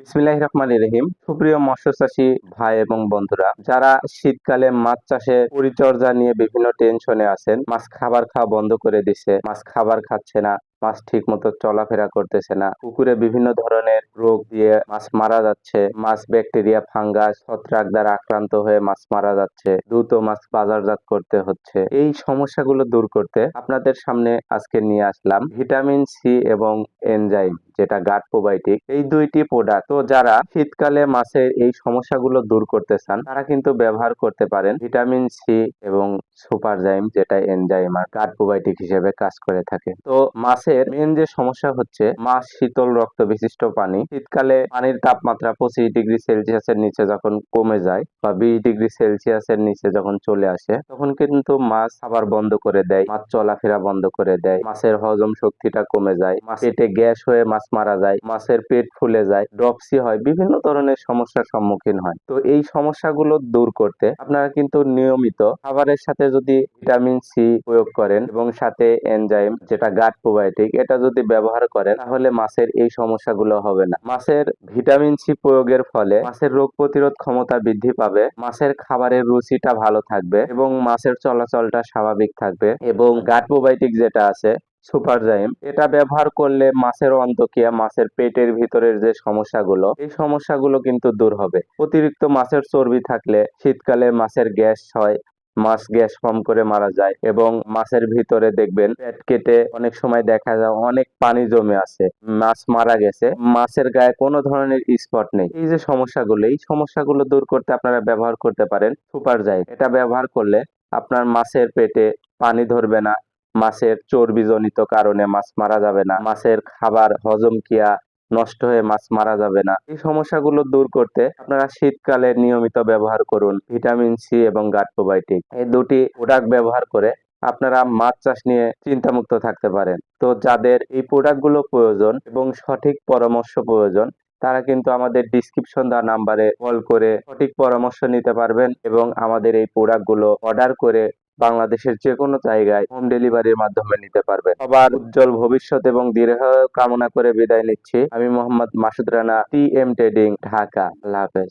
বিসমিল্লাহির রহমানির রহিম। সুপ্রিয় মৎস্য চাষী ভাই এবং বন্ধুরা, যারা শীতকালে মাছ চাষের পরিচর্যা নিয়ে বিভিন্ন টেনশনে আছেন, মাছ খাবার খাওয়া বন্ধ করে দিছে, মাছ খাবার খাচ্ছে না, মাছ ঠিক মতো চলাফেরা করতেছে না, পুকুরে বিভিন্ন ধরনের রোগ দিয়ে মাছ মারা যাচ্ছে, মাছ ব্যাকটেরিয়া ফাঙ্গাস ছত্রাক দ্বারা আক্রান্ত হয়ে মাছ মারা যাচ্ছে, দ্রুত মাছ বাজারজাত করতে হচ্ছে। এই সমস্যাগুলো দূর করতে আপনাদের সামনে আজকে নিয়ে আসলাম ভিটামিন সি এবং এনজাইম, যেটা গাট প্রোবায়োটিক, এই দুইটি প্রোডাক্ট। তো যারা শীতকালে মাছের এই সমস্যাগুলো দূর করতে চান, তারা কিন্তু ব্যবহার করতে পারেন ভিটামিন সি এবং সুপারজাইম, যেটা এনজাইম আর গাট প্রোবায়োটিক হিসেবে কাজ করে থাকে। তো মাছের মেন যে সমস্যা হচ্ছে, মাছ শীতল রক্ত বিশিষ্ট পানি, শীতকালে পানির তাপমাত্রা 25 ডিগ্রি সেলসিয়াসের নিচে যখন কমে যায় বা 20 ডিগ্রি সেলসিয়াসের নিচে যখন চলে আসে, তখন কিন্তু মাছ খাবার বন্ধ করে দেয়, মাছ চলাফেরা বন্ধ করে দেয়, মাছের হজম শক্তিটা কমে যায়, মাছ পেটে গ্যাস হয়ে মাছ মারা যায়, মাছের পেট ফুলে যায়, ড্রপসি হয়, বিভিন্ন ধরনের সমস্যার সম্মুখীন হয়। তো এই সমস্যাগুলো দূর করতে আপনারা কিন্তু নিয়মিত খাবারের সাথে যদি ভিটামিন সি প্রয়োগ করেন এবং সাথে এনজাইম, যেটা গাট প্রোবায়োটিক, এটা যদি ব্যবহার করেন, তাহলে মাছের এই সমস্যাগুলো হবে না। মাছের ভিটামিন সি প্রয়োগের ফলে মাছের রোগ প্রতিরোধ ক্ষমতা বৃদ্ধি পাবে, মাছের খাবারের রুচিটা ভালো থাকবে এবং মাছের চলাচলটা স্বাভাবিক থাকবে। এবং গাট প্রোবায়োটিক যেটা আছে সুপারজাইম, এটা ব্যবহার করলে মাছের অন্তঃক্রিয়া, মাছের পেটের ভিতরের যে সমস্যাগুলো, এই সমস্যাগুলো কিন্তু দূর হবে। অতিরিক্ত মাছের চর্বি থাকলে শীতকালে মাছের গ্যাস হয়, মাছ গ্যাস ফর্ম করে মারা যায় এবং মাছের ভিতরে দেখবেন পেট কেটে অনেক সময় দেখা যায় অনেক পানি জমে আছে, মাছ মারা গেছে, মাছের গায়ে কোনো ধরনের স্পট নেই। এই যে সমস্যাগুলো, এই সমস্যাগুলো দূর করতে আপনারা ব্যবহার করতে পারেন সুপারজাইম। এটা ব্যবহার করলে আপনার মাছের পেটে পানি ধরবে না, মাছের চর্বিজনিত কারণে মাছ মারা যাবে না, মাছের খাবার হজম ক্রিয়া নষ্ট হয়ে মাছ মারা যাবে না। এই সমস্যাগুলো দূর করতে আপনারা শীতকালে নিয়মিত ব্যবহার করুন ভিটামিন সি এবং গাট প্রোবায়োটিক। এই দুটি প্রোডাক্ট ব্যবহার করে আপনারা মাছ চাষ নিয়ে চিন্তামুক্ত থাকতে পারেন। তো যাদের এই প্রোডাক্টগুলো প্রয়োজন এবং সঠিক পরামর্শ প্রয়োজন, তারা কিন্তু আমাদের ডিসক্রিপশন দেওয়া নাম্বারে কল করে সঠিক পরামর্শ নিতে পারবেন এবং আমাদের এই প্রোডাক্টগুলো অর্ডার করে বাংলাদেশের যে কোনো জায়গায় হোম ডেলিভারির মাধ্যমে নিতে পারবেন। সবার উজ্জ্বল ভবিষ্যৎ এবং দীর্ঘায়ু কামনা করে বিদায় নিচ্ছি। আমি মোহাম্মদ মাসুদ রানা, টিএম ট্রেডিং, ঢাকা। আল্লাহ হাফেজ।